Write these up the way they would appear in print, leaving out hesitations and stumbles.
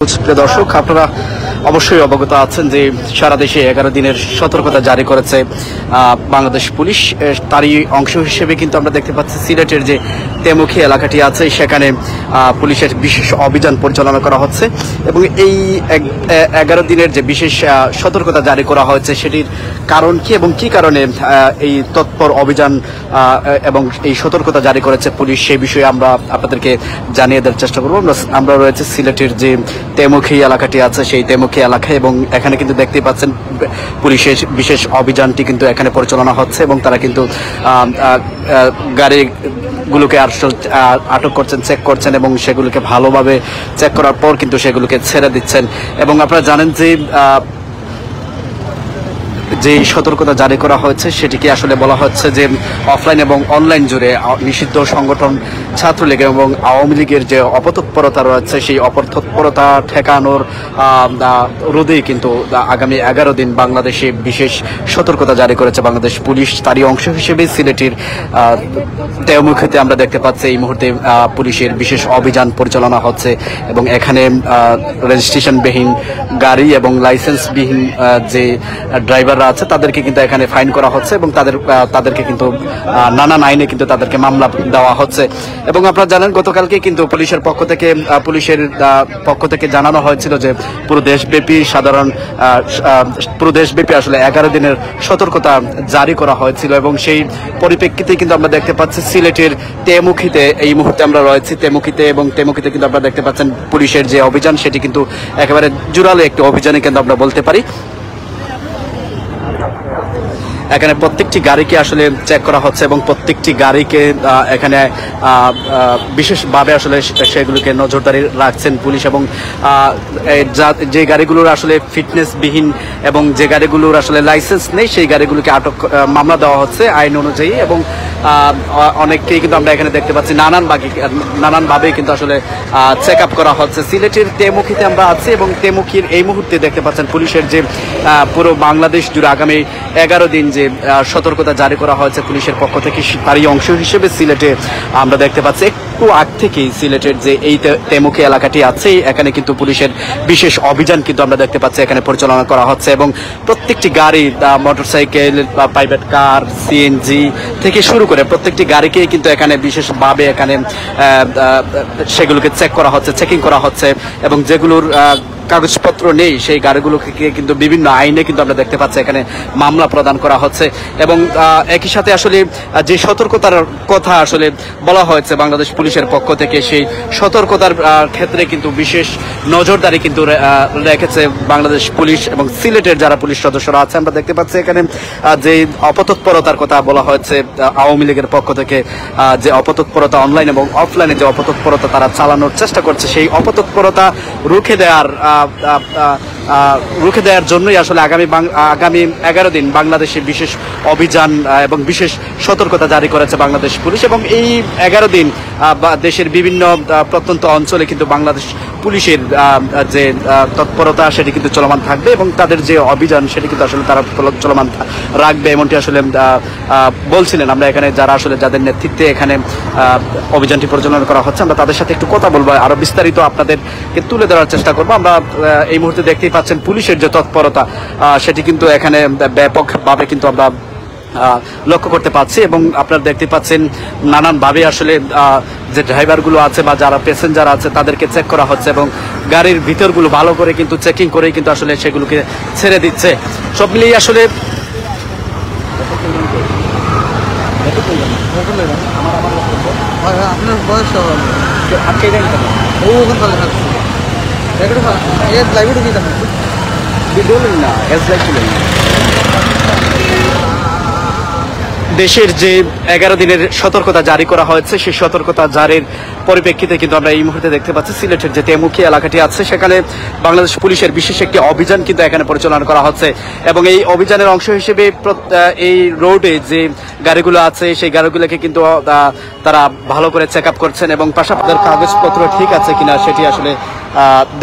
প্রিয় দর্শক, আপনারা অবশ্যই অবগত আছেন যে সারা দেশে 11 দিনের সতর্কতা জারি করেছে বাংলাদেশ পুলিশ। তারই অংশ হিসেবে কিন্তু আমরা দেখতে পাচ্ছি সিলেটের যে তেমুখী এলাকাটি আছে সেখানে পুলিশের বিশেষ অভিযান পরিচালনা করা হচ্ছে এবং এই 11 দিনের যে বিশেষ সতর্কতা জারি করা হয়েছে সেটির কারণ কি এবং কি কারণে এই তৎপর অভিযান এবং এই সতর্কতা জারি করেছে পুলিশ, সেই বিষয়ে আমরা আপনাদেরকে জানিয়ে দেওয়ার চেষ্টা করব। আমরা রয়েছে সিলেটের যে তেমুখী এলাকাটি আছে সেই তেমুখী এলাকায় এবং এখানে কিন্তু দেখতেই পাচ্ছেন পুলিশের বিশেষ অভিযানটি কিন্তু এখানে পরিচালনা হচ্ছে এবং তারা কিন্তু গাড়িগুলোকে আটক করছেন, চেক করছেন এবং সেগুলোকে ভালোভাবে চেক করার পর কিন্তু সেগুলোকে ছেড়ে দিচ্ছেন। এবং আপনারা জানেন যে সতর্কতা জারি করা হয়েছে সেটিকে আসলে বলা হচ্ছে যে অফলাইন এবং অনলাইন জুড়ে নিষিদ্ধ সংগঠন ছাত্রলীগ এবং আওয়ামী লীগের যে অপতৎপরতা রয়েছে সেই অপতৎপরতা ঠেকানোর রোধেই কিন্তু আগামী 11 দিন বাংলাদেশে বিশেষ সতর্কতা জারি করেছে বাংলাদেশ পুলিশ। তারই অংশ হিসেবে সিলেটের তেমুখীতে আমরা দেখতে পাচ্ছি এই মুহূর্তে পুলিশের বিশেষ অভিযান পরিচালনা হচ্ছে এবং এখানে রেজিস্ট্রেশনবিহীন গাড়ি এবং লাইসেন্সবিহীন যে ড্রাইভাররা আছে তাদেরকে কিন্তু এখানে ফাইন করা হচ্ছে এবং তাদেরকে কিন্তু নানান আইনে কিন্তু তাদেরকে মামলা দেওয়া হচ্ছে। এবং আপনারা জানেন গতকালকে কিন্তু পুলিশের পক্ষ থেকে জানানো হয়েছিল যে পুরো দেশব্যাপী আসলে 11 দিনের সতর্কতা জারি করা হয়েছিল এবং সেই পরিপ্রেক্ষিতে কিন্তু আমরা দেখতে পাচ্ছি সিলেটের তেমুখীতে এই মুহূর্তে আমরা রয়েছি তেমুখীতে এবং তেমুখীতে কিন্তু আপনারা দেখতে পাচ্ছেন পুলিশের যে অভিযান সেটি কিন্তু একেবারে জোরালো একটি অভিযানে কিন্তু আমরা বলতে পারি। এখানে প্রত্যেকটি গাড়িকে আসলে চেক করা হচ্ছে এবং প্রত্যেকটি গাড়িকে এখানে বিশেষভাবে আসলে সেগুলোকে নজরদারি রাখছেন পুলিশ এবং যে গাড়িগুলোর আসলে ফিটনেসবিহীন এবং যে গাড়িগুলোর আসলে লাইসেন্স নেই সেই গাড়িগুলোকে মামলা দেওয়া হচ্ছে আইন অনুযায়ী এবং অনেককেই কিন্তু আমরা এখানে দেখতে পাচ্ছি নানানভাবে কিন্তু আসলে চেক আপ করা হচ্ছে। সিলেটের তেমুখীতে আমরা আছি এবং তেমুখীর এই মুহূর্তে দেখতে পাচ্ছেন পুলিশের যে পুরো বাংলাদেশ জুড়ে আগামী 11 দিন যে সতর্কতা জারি করা হয়েছে পুলিশের পক্ষ থেকে তারই অংশ হিসেবে সিলেটে আমরা দেখতে পাচ্ছি একটু আগ থেকেই সিলেটের যে এই তেমুখী এলাকাটি আছে এখানে কিন্তু পুলিশের বিশেষ অভিযান কিন্তু আমরা দেখতে পাচ্ছি এখানে পরিচালনা করা হচ্ছে এবং প্রত্যেকটি গাড়ি মোটরসাইকেল বা প্রাইভেট কার সিএনজি থেকে শুরু করে প্রত্যেকটি গাড়িকে কিন্তু এখানে বিশেষভাবে এখানে সেগুলোকে চেকিং করা হচ্ছে এবং যেগুলোর কাগজপত্র নেই সেই গাড়িগুলোকে কিন্তু বিভিন্ন আইনে কিন্তু আমরা দেখতে পাচ্ছি এখানে মামলা প্রদান করা হচ্ছে এবং একই সাথে আসলে যে সতর্কতার কথা আসলে বলা হয়েছে বাংলাদেশ পুলিশের পক্ষ থেকে সেই সতর্কতার ক্ষেত্রে কিন্তু বিশেষ নজরদারি কিন্তু রেখেছে বাংলাদেশ পুলিশ এবং সিলেটের যারা পুলিশ সদস্যরা আছে। আমরা দেখতে পাচ্ছি এখানে যে অপতৎপরতার কথা বলা হয়েছে আওয়ামী লীগের পক্ষ থেকে, যে অপতৎপরতা অনলাইন এবং অফলাইনে যে অপতৎপরতা তারা চালানোর চেষ্টা করছে সেই অপতৎপরতা রুখে দেওয়ার জন্যই আসলে আগামী 11 দিন বাংলাদেশে বিশেষ অভিযান এবং বিশেষ সতর্কতা জারি করেছে বাংলাদেশ পুলিশ এবং এই 11 দিন দেশের বিভিন্ন প্রত্যন্ত অঞ্চলে কিন্তু বাংলাদেশ পুলিশের যে তৎপরতা সেটি কিন্তু চলমান থাকবে এবং তাদের যে অভিযান সেটি কিন্তু আসলে তারা চলমান রাখবে এমনটি আসলে বলছিলেন। আমরা এখানে যাদের নেতৃত্বে এখানে অভিযানটি পরিচালনা করা হচ্ছে আমরা তাদের সাথে একটু কথা বলবো, আরো বিস্তারিত আপনাদেরকে তুলে ধরার চেষ্টা করবো। আমরা এই মুহূর্তে দেখতেই পাচ্ছেন পুলিশের যে তৎপরতা সেটি কিন্তু এখানে ব্যাপকভাবে কিন্তু আমরা লক্ষ্য করতে পারছি এবং আপনারা দেখতে পাচ্ছেন নানানভাবে আসলে যে ড্রাইভারগুলো আছে বা যারা প্যাসেঞ্জার আছে তাদেরকে চেক করা হচ্ছে এবং গাড়ির ভিতরগুলো ভালো করে কিন্তু চেকিং করেই কিন্তু আসলে সেগুলোকে ছেড়ে দিচ্ছে। সব মিলিয়ে আসলে আপনার বয়স দেশের যে 11 দিনের সতর্কতা জারি করা হয়েছে সেই সতর্কতা জারির পরিপ্রেক্ষিতে কিন্তু আমরা এই মুহূর্তে দেখতে পাচ্ছি সিলেটের যে তেমুখী এলাকাটি আছে সেখানে বাংলাদেশ পুলিশের বিশেষ একটি অভিযান কিন্তু এখানে পরিচালনা করা হচ্ছে এবং এই অভিযানের অংশ হিসেবে এই রোডে যে গাড়িগুলো আছে সেই গাড়িগুলোকে কিন্তু তারা ভালো করে চেক আপ করছেন এবং পাশাপাশি কাগজপত্র ঠিক আছে কিনা সেটি আসলে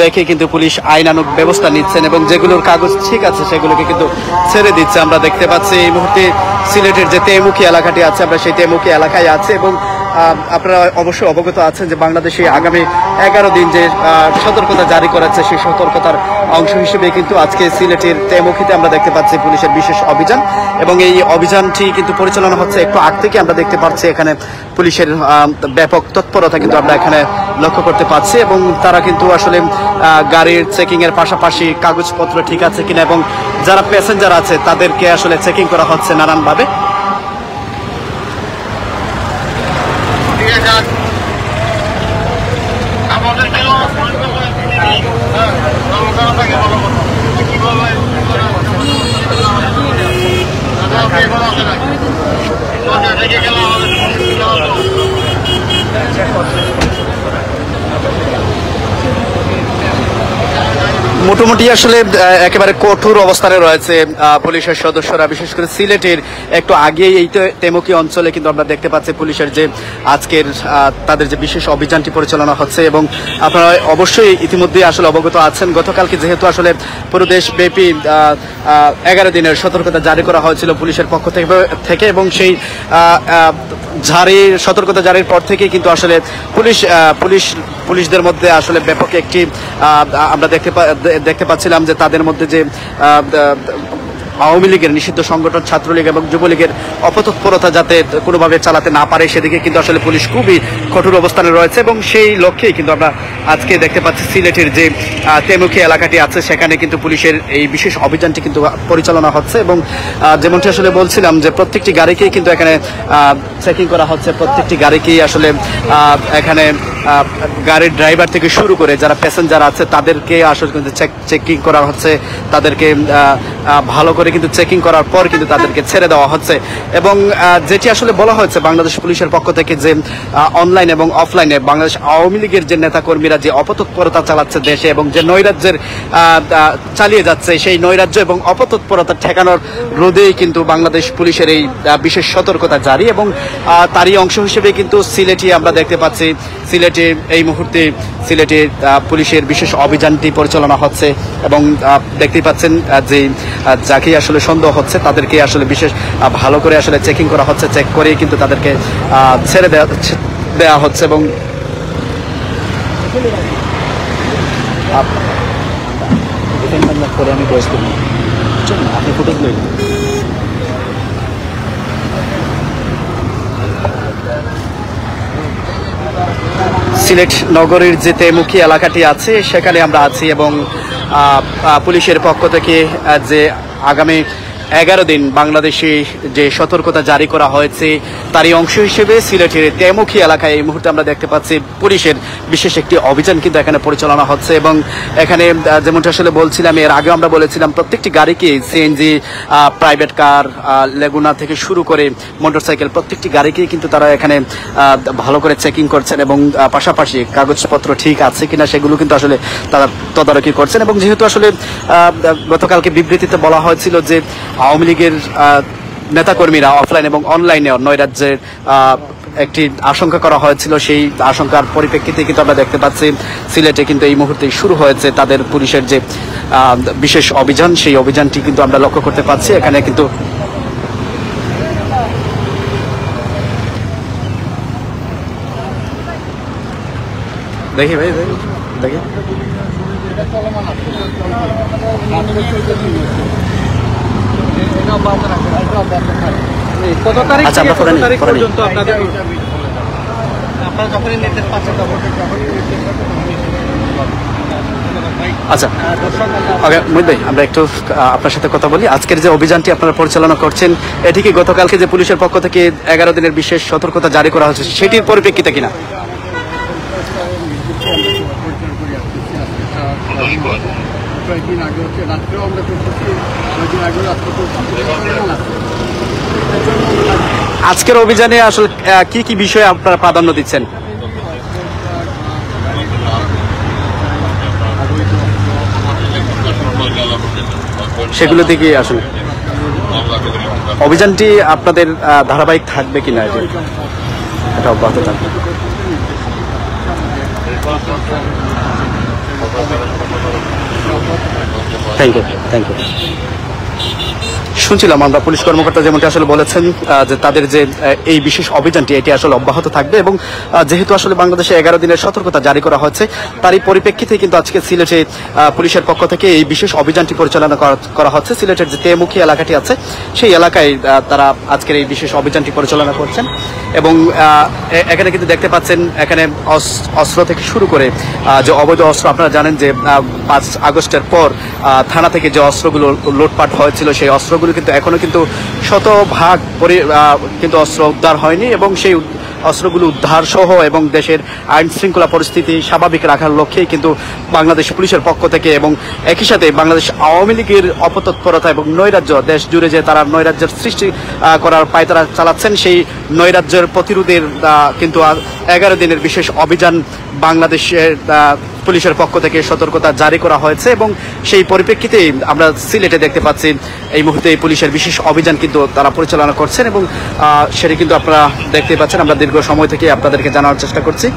দেখে কিন্তু পুলিশ আইনানুগ ব্যবস্থা নিচ্ছেন এবং যেগুলোর কাগজ ঠিক আছে সেগুলোকে কিন্তু ছেড়ে দিচ্ছে। আমরা দেখতে পাচ্ছি এই মুহূর্তে সিলেটের যে তেমুখী এলাকাটি আছে আমরা সেই তেমুখী এলাকায় আছে এবং আপনারা অবশ্যই অবগত আছেন যে বাংলাদেশে আগামী 11 দিন যে সতর্কতা জারি করেছে, সেই সতর্কতার অংশ হিসেবে কিন্তু আজকে সিলেটের তেমুখিতে আমরা দেখতে পাচ্ছি পুলিশের বিশেষ অভিযান, এবং এই অভিযানটি কিন্তু পরিচালনা হচ্ছে একটু আগ থেকে আমরা দেখতে পাচ্ছি এখানে পুলিশের ব্যাপক তৎপরতা কিন্তু আমরা এখানে লক্ষ্য করতে পাচ্ছি, এবং তারা কিন্তু আসলে গাড়ির চেকিং এর পাশাপাশি কাগজপত্র ঠিক আছে কিনা এবং যারা প্যাসেঞ্জার আছে তাদেরকে আসলে চেকিং করা হচ্ছে নানানভাবে। মোটামুটি আসলে একেবারে কঠোর অবস্থানে রয়েছে পুলিশের সদস্যরা, বিশেষ করে সিলেটের একটু আগে এই তেমুকি অঞ্চলে কিন্তু আমরা দেখতে পাচ্ছি পুলিশের যে আজকের তাদের যে বিশেষ অভিযানটি পরিচালনা হচ্ছে, এবং আপনারা অবশ্যই ইতিমধ্যে আসলে অবগত আছেন গতকালকে যেহেতু আসলে পুরো দেশব্যাপী 11 দিনের সতর্কতা জারি করা হয়েছিল পুলিশের পক্ষ থেকে, এবং সেই সতর্কতা জারির পর থেকে কিন্তু আসলে পুলিশদের মধ্যে আসলে ব্যাপক একটি আমরা দেখতে পাচ্ছিলাম যে তাদের মধ্যে যে আওয়ামী লীগের নিষিদ্ধ সংগঠন ছাত্রলীগ এবং যুবলীগের অপতৎপরতা যাতে কোনোভাবে চালাতে না পারে সেদিকে কিন্তু আসলে পুলিশ খুবই কঠোর অবস্থানে রয়েছে, এবং সেই লক্ষ্যেই কিন্তু আমরা আজকে দেখতে পাচ্ছি সিলেটের যে তেমুখী এলাকাটি আছে সেখানে কিন্তু পুলিশের এই বিশেষ অভিযানটি কিন্তু পরিচালনা হচ্ছে, এবং যেমনটি আসলে বলছিলাম যে প্রত্যেকটি গাড়িকেই কিন্তু এখানে চেকিং করা হচ্ছে, প্রত্যেকটি গাড়িকেই আসলে এখানে গাড়ির ড্রাইভার থেকে শুরু করে যারা প্যাসেঞ্জার আছে তাদেরকে আসলে কিন্তু চেকিং করা হচ্ছে, তাদেরকে ভালো করে কিন্তু চেকিং করার পর কিন্তু তাদেরকে ছেড়ে দেওয়া হচ্ছে। এবং যেটি আসলে বলা হয়েছে বাংলাদেশ পুলিশের পক্ষ থেকে যে অনলাইন এবং অফলাইনে বাংলাদেশ আওয়ামী লীগের যে নেতাকর্মীরা যে অপতৎপরতা চালাচ্ছে দেশে এবং যে নৈরাজ্যের চালিয়ে যাচ্ছে, সেই নৈরাজ্য এবং অপতৎপরতা ঠেকানোর রোধেই কিন্তু বাংলাদেশ পুলিশের এই বিশেষ সতর্কতা জারি, এবং তারই অংশ হিসেবে কিন্তু সিলেটে আমরা দেখতে পাচ্ছি সিলেটে এই মুহূর্তে সিলেটে পুলিশের বিশেষ অভিযানটি পরিচালনা হচ্ছে, এবং দেখতেই পাচ্ছেন যে যাকে আসলে সন্দেহ হচ্ছে তাদেরকে আসলে বিশেষ ভালো করে আসলে চেকিং করা হচ্ছে, চেক করেই কিন্তু তাদেরকে ছেড়ে দেওয়া হচ্ছে। এবং আমি বয়স করি আপনি ফুটেজগুলো সিলেট নগরীর যে তেমুখী এলাকাটি আছে সেখানে আমরা আছি, এবং পুলিশের পক্ষ থেকে যে আগামী 11 দিন বাংলাদেশে যে সতর্কতা জারি করা হয়েছে তারই অংশ হিসেবে সিলেটের তেমুখী এলাকায় এই মুহূর্তে আমরা দেখতে পাচ্ছি পুলিশের বিশেষ একটি অভিযান কিন্তু এখানে পরিচালনা হচ্ছে, এবং এখানে যেমনটা আসলে বলছিলাম এর আগে আমরা বলেছিলাম প্রত্যেকটি গাড়িকে সিএনজি, প্রাইভেট কার, লেগুনা থেকে শুরু করে মোটরসাইকেল প্রত্যেকটি গাড়িকেই কিন্তু তারা এখানে ভালো করে চেকিং করছেন, এবং পাশাপাশি কাগজপত্র ঠিক আছে কিনা সেগুলো কিন্তু আসলে তারা তদারকি করছেন। এবং যেহেতু আসলে গতকালকে বিবৃতিতে বলা হয়েছিল যে আওয়ামী লীগের নেতাকর্মীরা অফলাইন এবং অনলাইনে নৈরাজ্যের একটি আশঙ্কা করা হয়েছিল, সেই আশঙ্কার পরিপ্রেক্ষিতে কিন্তু আমরা দেখতে পাচ্ছি সিলেটে কিন্তু এই মুহূর্তে শুরু হয়েছে তাদের পুলিশের যে বিশেষ অভিযান, সেই অভিযানটি কিন্তু আমরা লক্ষ্য করতে পাচ্ছি। এখানে কিন্তু দেখি ভাই দেখি কত তারিখ পর্যন্ত আপনাদের আচ্ছা ওকে মুহিত ভাই, আমরা একটু আপনার সাথে কথা বলি। আজকের যে অভিযানটি আপনারা পরিচালনা করছেন এটি কি গতকালকে যে পুলিশের পক্ষ থেকে 11 দিনের বিশেষ সতর্কতা জারি করা হয়েছে সেটির পরিপ্রেক্ষিতে কিনা? আজকের অভিযানে আসলে কি কি বিষয়ে আপনারা প্রাধান্য দিচ্ছেন? সেগুলো থেকে আসলে অভিযানটি আপনাদের ধারাবাহিক থাকবে কিনা এটা অব্যাহত থাকবে? Thank you. শুনছিলাম আমরা পুলিশ কর্মকর্তা যেমনটি আসলে বলেছেন যে তাদের যে এই বিশেষ অভিযানটি এটি আসলে অব্যাহত থাকবে এবং যেহেতু আসলে বাংলাদেশে 11 দিনের সতর্কতা জারি করা হয়েছে তারই পরিপ্রেক্ষিতে কিন্তু আজকে সিলেটে পুলিশের পক্ষ থেকে এই বিশেষ অভিযানটি পরিচালনা করা হচ্ছে। সিলেটের যে তেমুখী এলাকাটি আছে সেই এলাকায় তারা আজকের এই বিশেষ অভিযানটি পরিচালনা করছেন এবং এখানে কিন্তু দেখতে পাচ্ছেন এখানে অস্ত্র থেকে শুরু করে যে অবৈধ অস্ত্র, আপনারা জানেন যে 5 আগস্টের পর থানা থেকে যে অস্ত্রগুলো লুটপাট হয়েছিল সেই অস্ত্রগুলো কিন্তু এখনো কিন্তু শতভাগ কিন্তু অস্ত্র উদ্ধার হয়নি এবং সেই অস্ত্রগুলো উদ্ধার সহ এবং দেশের আইন শৃঙ্খলা পরিস্থিতি স্বাভাবিক রাখার লক্ষ্যেই কিন্তু বাংলাদেশ পুলিশের পক্ষ থেকে এবং একই সাথে বাংলাদেশ আওয়ামী লীগের অপতৎপরতা এবং নৈরাজ্য দেশ জুড়ে যে তারা নৈরাজ্যের সৃষ্টি করার পায় তারা চালাচ্ছেন, সেই নৈরাজ্যের প্রতিরোধের কিন্তু 11 দিনের বিশেষ অভিযান বাংলাদেশের পুলিশের পক্ষ থেকে সতর্কতা জারি করা হয়েছে এবং সেই পরিপ্রেক্ষিতে আমরা সিলেটে দেখতে পাচ্ছি এই মুহূর্তে পুলিশের বিশেষ অভিযান কিন্তু তারা পরিচালনা করছেন এবং সেটি কিন্তু আপনারা দেখতে পাচ্ছেন। আমরা দীর্ঘ সময় থেকে আপনাদেরকে জানার চেষ্টা করছি।